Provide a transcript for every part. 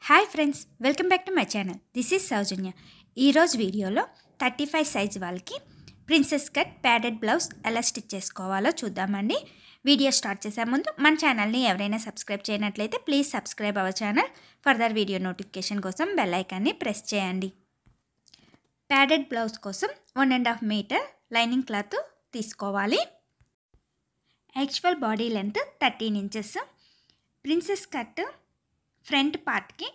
Hi friends, welcome back to my channel. This is Soujanya. ఈరోజు వీడియోలో 35 size వాళ్ళకి princess cut padded blouse ఎలా stitch చేసుకోవాలో చూద్దామండి. వీడియో స్టార్ట్ చేసే ముందు మన ఛానల్ని ఎవరైనా సబ్స్క్రైబ్ చేయనట్లయితే please subscribe our channel. Further video notification కోసం బెల్ ఐకాన్ని ప్రెస్ చేయండి. ప్యాడెడ్ బ్లౌజ్ కోసం 1.5 మీటర్ లైనింగ్ క్లాత్ తీసుకోవాలి. Actual body length 13 inches. Princess cut front పార్ట్కి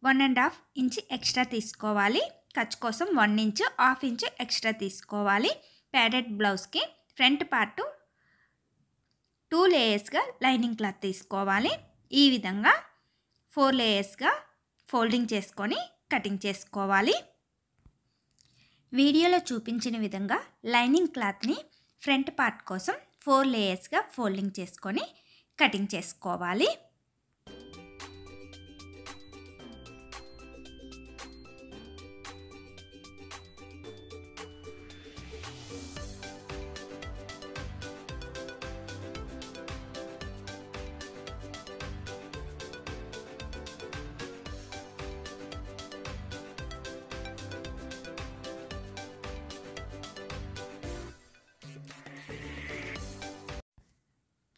1.5 ఇంచ్ ఎక్స్ట్రా తీసుకోవాలి. ఖర్చు కోసం 1 ఇంచ్ 1/2 ఇంచ్ ఎక్స్ట్రా తీసుకోవాలి. ప్యాడెడ్ బ్లౌజ్కి ఫ్రంట్ పార్ట్ 2 లేయర్స్గా లైనింగ్ క్లాత్ తీసుకోవాలి. ఈ విధంగా 4 లేయర్స్గా ఫోల్డింగ్ చేసుకొని కటింగ్ చేసుకోవాలి. వీడియోలో చూపించిన విధంగా లైనింగ్ క్లాత్ని ఫ్రంట్ పార్ట్ కోసం 4 లేయర్స్గా ఫోల్డింగ్ చేసుకొని కటింగ్ చేసుకోవాలి.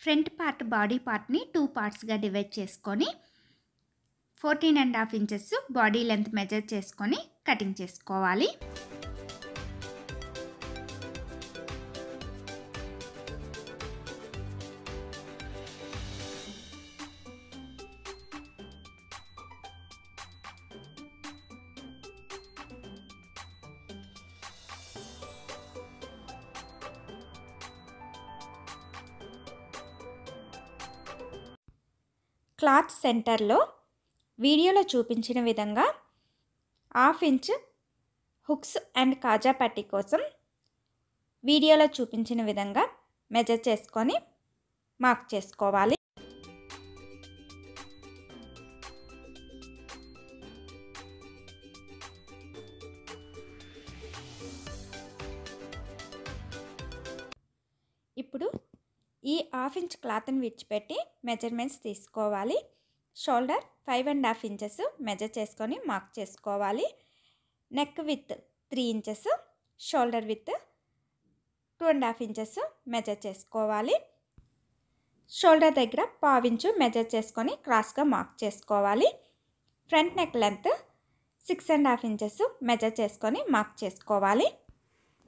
ఫ్రంట్ పార్ట్ బాడీ పార్ట్ని 2 పార్ట్స్గా డివైడ్ చేసుకొని 14.5 ఇంచెస్ బాడీ లెంత్ మెజర్ చేసుకొని కటింగ్ చేసుకోవాలి. క్లాత్ సెంటర్లో వీడియోలో చూపించిన విధంగా 1/2 ఇంచ్ హుక్స్ అండ్ కాజా పట్టీ కోసం వీడియోలో చూపించిన విధంగా మెజర్ చేసుకొని మార్క్ చేసుకోవాలి. ఇప్పుడు ఈ 1/2 ఇంచ్ క్లాత్ని విడిచిపెట్టి మెజర్మెంట్స్ తీసుకోవాలి. షోల్డర్ 5.5 ఇంచెస్ మెజర్ చేసుకొని మార్క్ చేసుకోవాలి. Neck with 3 inches, shoulder with 2.5 inches measure చేసుకోవాలి. షోల్డర్ దగ్గర 1/2 ఇంచు మెజర్ చేసుకొని క్రాస్గా మార్క్ చేసుకోవాలి. Front neck length 6.5 inches measure చేసుకొని మార్క్ చేసుకోవాలి.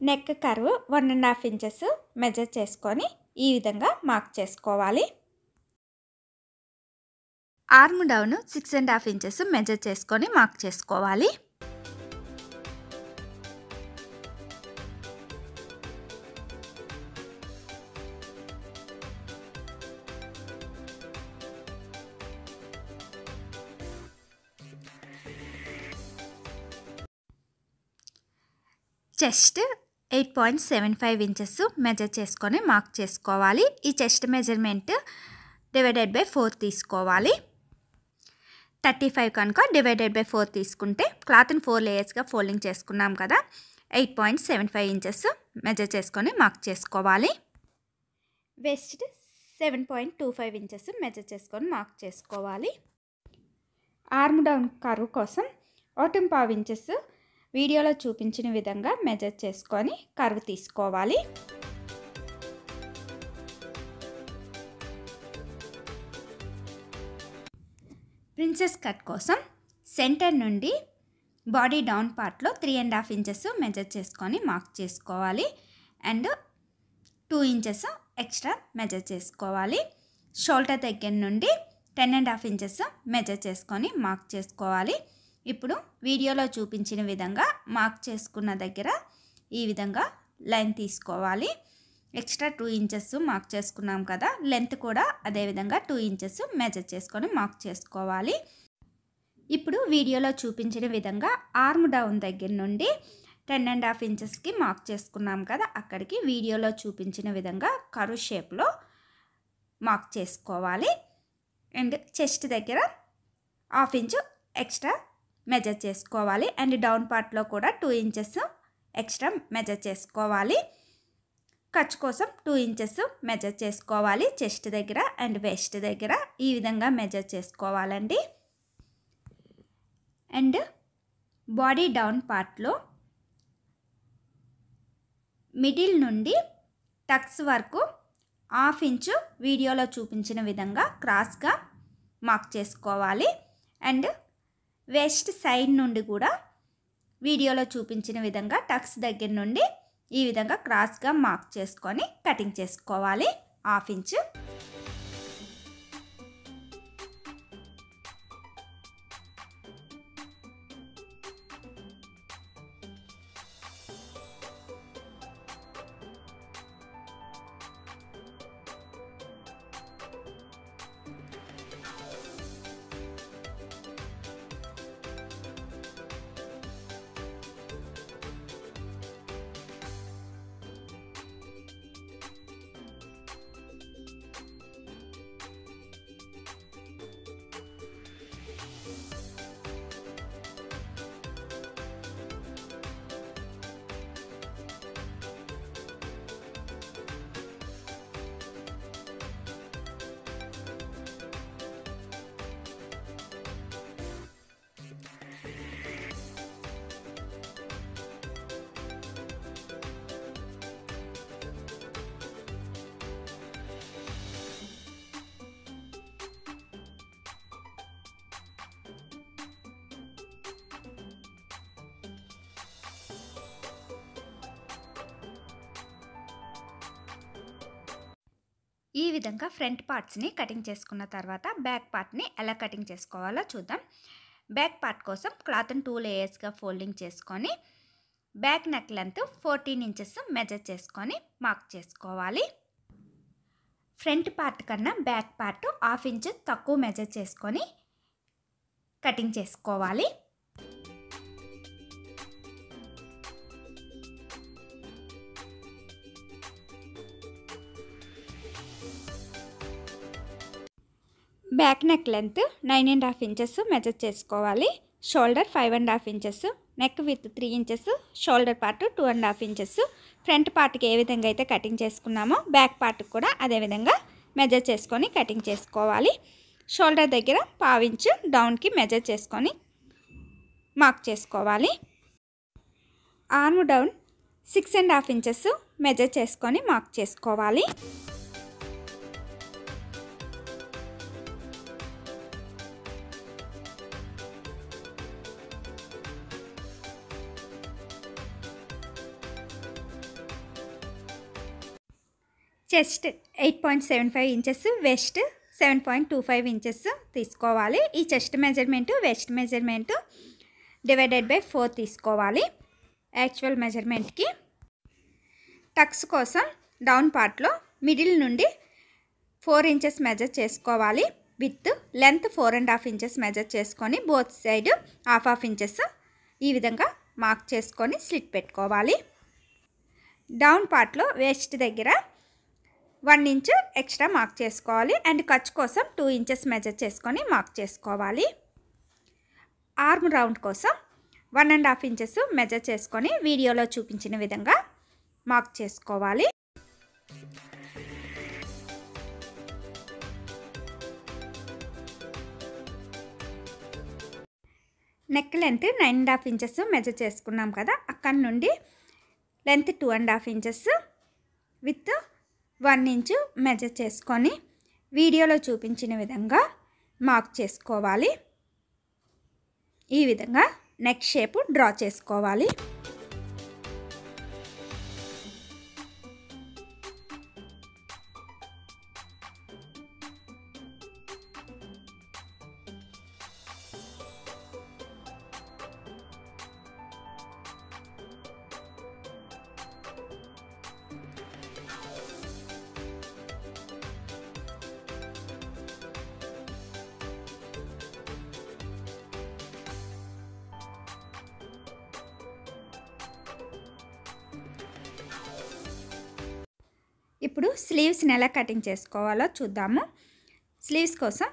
నెక్ కర్వ్ 1.5 ఇంచెస్ మెజర్ చేసుకొని ఈ విధంగా మార్క్ చేసుకోవాలి. ఆర్మ్ డౌన్ 6.5 ఇంచెస్ మెజర్ చేసుకొని మార్క్ చేసుకోవాలి. చెస్ట్ 8.75 ఇంచెస్ మెజర్ చేసుకొని మార్క్ చేసుకోవాలి. ఈ చెస్ట్ మెజర్మెంట్ డివైడెడ్ బై 4 తీసుకోవాలి. 35 కనుక డివైడెడ్ బై 4 తీసుకుంటే క్లాత్ని 4 లేయర్స్గా ఫోల్డింగ్ చేసుకున్నాం కదా, 8.75 ఇంచెస్ మెజర్ చేసుకొని మార్క్ చేసుకోవాలి. వెస్ట్ 7.25 ఇంచెస్ మెజర్ చేసుకొని మార్క్ చేసుకోవాలి. ఆర్మ్ డౌన్ కర్వ్ కోసం 1.5 ఇంచెస్ వీడియోలో చూపించిన విధంగా మెజర్ చేసుకొని కర్వ్ తీసుకోవాలి. ప్రిన్సెస్ కట్ కోసం సెంటర్ నుండి బాడీ డౌన్ పార్ట్లో 3.5 ఇంచెస్ మెజర్ చేసుకొని మార్క్ చేసుకోవాలి. అండ్ 2 ఇంచెస్ ఎక్స్ట్రా మెజర్ చేసుకోవాలి. షోల్డర్ దగ్గర నుండి 10.5 ఇంచెస్ మెజర్ చేసుకొని మార్క్ చేసుకోవాలి. ఇప్పుడు వీడియోలో చూపించిన విధంగా మార్క్ చేసుకున్న దగ్గర ఈ విధంగా లైన్ తీసుకోవాలి. ఎక్స్ట్రా 2 ఇంచెస్ మార్క్ చేసుకున్నాం కదా, లెంత్ కూడా అదేవిధంగా 2 ఇంచెస్ మెజర్ చేసుకొని మార్క్ చేసుకోవాలి. ఇప్పుడు వీడియోలో చూపించిన విధంగా ఆర్మ్ డౌన్ దగ్గర నుండి 10.5 ఇంచెస్కి మార్క్ చేసుకున్నాం కదా, అక్కడికి వీడియోలో చూపించిన విధంగా కర్వ్ షేప్లో మార్క్ చేసుకోవాలి. అండ్ చెస్ట్ దగ్గర 1/2 ఇంచు ఎక్స్ట్రా మెజర్ చేసుకోవాలి. అండ్ డౌన్ పార్ట్లో కూడా 2 ఇంచెస్ ఎక్స్ట్రా మెజర్ చేసుకోవాలి. ఖర్చు కోసం 2 ఇంచెస్ మెజర్ చేసుకోవాలి. చెస్ట్ దగ్గర అండ్ వెస్ట్ దగ్గర ఈ విధంగా మెజర్ చేసుకోవాలండి. అండ్ బాడీ డౌన్ పార్ట్లో మిడిల్ నుండి టక్స్ వరకు 1/2 ఇంచు వీడియోలో చూపించిన విధంగా క్రాస్గా మార్క్ చేసుకోవాలి. అండ్ వెస్ట్ సైడ్ నుండి కూడా వీడియోలో చూపించిన విధంగా టక్స్ దగ్గర నుండి ఈ విధంగా క్రాస్గా మార్క్ చేసుకొని కటింగ్ చేసుకోవాలి 1/2 ఇంచు. ఈ విధంగా ఫ్రంట్ పార్ట్స్ని కటింగ్ చేసుకున్న తర్వాత బ్యాక్ పార్ట్ని ఎలా కటింగ్ చేసుకోవాలో చూద్దాం. బ్యాక్ పార్ట్ కోసం క్లాత్ని 2 లేయర్స్గా ఫోల్డింగ్ చేసుకొని back neck length 14 inches measure చేసుకొని మార్క్ చేసుకోవాలి. ఫ్రంట్ పార్ట్ కన్నా బ్యాక్ పార్ట్ 1/2 ఇంచ్ తక్కువ మెజర్ చేసుకొని కటింగ్ చేసుకోవాలి. Back neck length 9.5 inches measure చేసుకోవాలి. Shoulder 5.5 inches, neck with 3 inches, shoulder part 2.5 inches. Front పార్ట్కి ఏ విధంగా అయితే కటింగ్ చేసుకున్నామో బ్యాక్ పార్ట్కి కూడా అదే విధంగా మెజర్ చేసుకొని కటింగ్ చేసుకోవాలి. షోల్డర్ దగ్గర 1/2 ఇంచ్ డౌన్కి మెజర్ చేసుకొని మార్క్ చేసుకోవాలి. ఆర్మ్ డౌన్ 6.5 ఇంచెస్ మెజర్ చేసుకొని మార్క్ చేసుకోవాలి. చెస్ట్ 8.75 ఇంచెస్, వెస్ట్ 7.25 ఇంచెస్ తీసుకోవాలి. ఈ chest measurement west measurement divided by 4 తీసుకోవాలి యాక్చువల్ మెజర్మెంట్కి. టక్స్ కోసం డౌన్ పార్ట్లో మిడిల్ నుండి 4 ఇంచెస్ మెజర్ చేసుకోవాలి. విత్ లెంత్ 4.5 ఇంచెస్ మెజర్ చేసుకొని బోత్ సైడ్ 1/2 ఇంచెస్ ఈ విధంగా మార్క్ చేసుకొని స్లిట్ పెట్టుకోవాలి. డౌన్ పార్ట్లో వేస్ట్ దగ్గర 1 ఇంచ్ ఎక్స్ట్రా మార్క్ చేసుకోవాలి. అండ్ ఖర్చు కోసం 2 ఇంచెస్ మెజర్ చేసుకొని మార్క్ చేసుకోవాలి. ఆర్మ్ రౌండ్ కోసం 1.5 ఇంచెస్ మెజర్ చేసుకొని వీడియోలో చూపించిన విధంగా మార్క్ చేసుకోవాలి. నెక్ లెంత్ 9.5 ఇంచెస్ మెజర్ చేసుకున్నాం కదా, అక్కడి నుండి length 2.5 inches with 1 inch measure చేసుకొని వీడియోలో చూపించిన విధంగా మార్క్ చేసుకోవాలి. ఈ విధంగా నెక్ షేప్ డ్రా చేసుకోవాలి. ఇప్పుడు స్లీవ్స్ని ఎలా కటింగ్ చేసుకోవాలో చూద్దాము. స్లీవ్స్ కోసం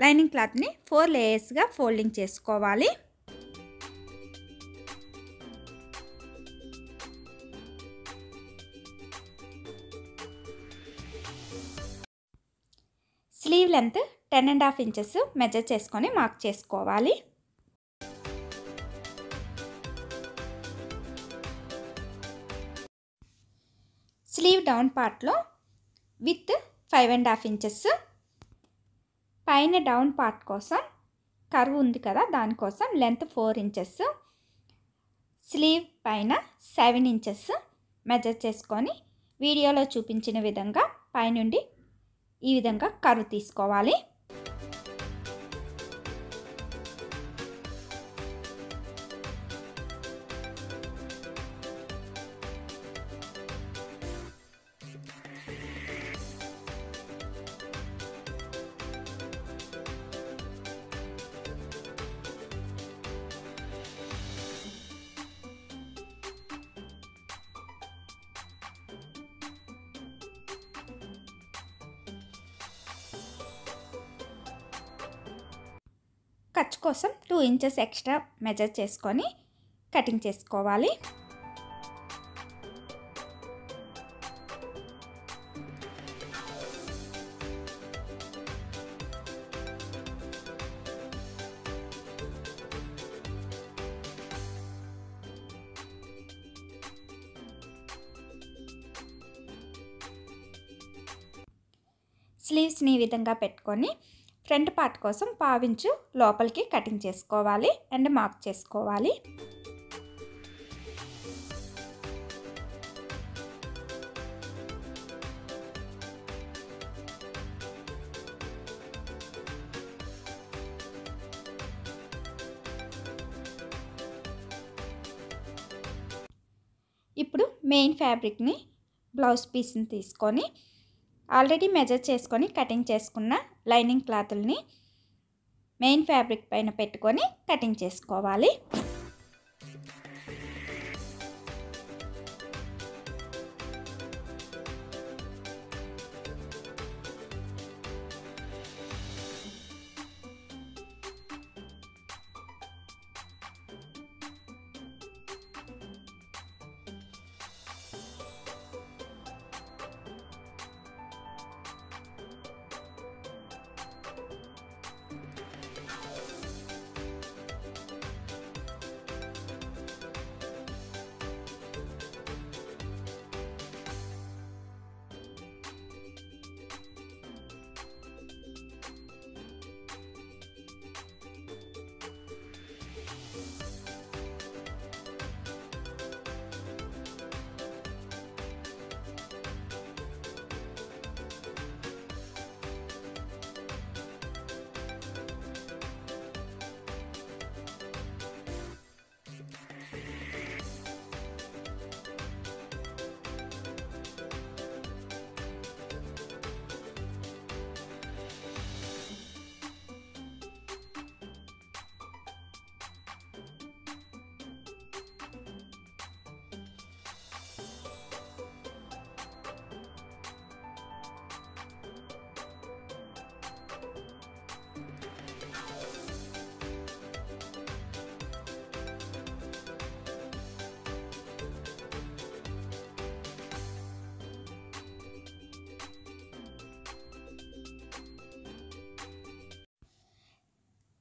లైనింగ్ క్లాత్ని 4 లేయర్స్గా ఫోల్డింగ్ చేసుకోవాలి. స్లీవ్ లెంత్ 10.5 ఇంచెస్ మెజర్ చేసుకొని మార్క్ చేసుకోవాలి. స్లీవ్ డౌన్ పార్ట్లో విత్ 5.5 ఇంచెస్, పైన డౌన్ పార్ట్ కోసం కర్వ్ ఉంది కదా దానికోసం లెంత్ 4 ఇంచెస్, స్లీవ్ పైన 7 ఇంచెస్ మెజర్ చేసుకొని వీడియోలో చూపించిన విధంగా పైనుండి ఈ విధంగా కర్వ్ తీసుకోవాలి. ఖర్చు కోసం 2 ఇంచెస్ ఎక్స్ట్రా మెజర్ చేసుకొని కటింగ్ చేసుకోవాలి. స్లీవ్స్ని ఈ విధంగా పెట్టుకొని ఫ్రంట్ పార్ట్ కోసం 1/2 ఇంచు లోపలికి కటింగ్ చేసుకోవాలి అండ్ మార్క్ చేసుకోవాలి. ఇప్పుడు మెయిన్ ఫ్యాబ్రిక్ని బ్లౌజ్ పీస్ని తీసుకొని ఆల్రెడీ మెజర్ చేసుకొని కటింగ్ చేసుకున్న లైనింగ్ క్లాతుల్ని మెయిన్ ఫ్యాబ్రిక్ పైన పెట్టుకొని కటింగ్ చేసుకోవాలి.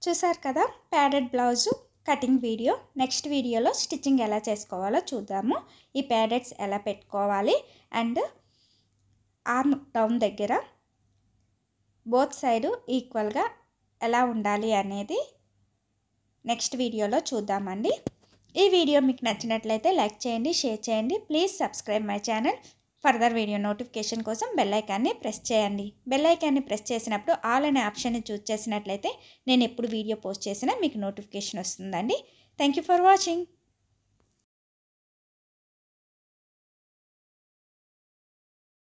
చూసారు కదా padded blouse cutting video. Next వీడియోలో స్టిచ్చింగ్ ఎలా చేసుకోవాలో చూద్దాము. ఈ ప్యాడెడ్స్ ఎలా పెట్టుకోవాలి అండ్ ఆర్మ్ డౌన్ దగ్గర బోత్ సైడు ఈక్వల్గా ఎలా ఉండాలి అనేది నెక్స్ట్ వీడియోలో చూద్దామండి. ఈ వీడియో మీకు నచ్చినట్లయితే లైక్ చేయండి, షేర్ చేయండి. Please subscribe my channel. Further video notification కోసం బెల్ ఐకాన్ని ప్రెస్ చేయండి. బెల్ ఐకాన్ని ప్రెస్ చేసినప్పుడు ఆల్ అనే ఆప్షన్ని చూస్ చేసినట్లయితే నేను ఎప్పుడు వీడియో పోస్ట్ చేసినా మీకు నోటిఫికేషన్ వస్తుందండి. Thank you for watching.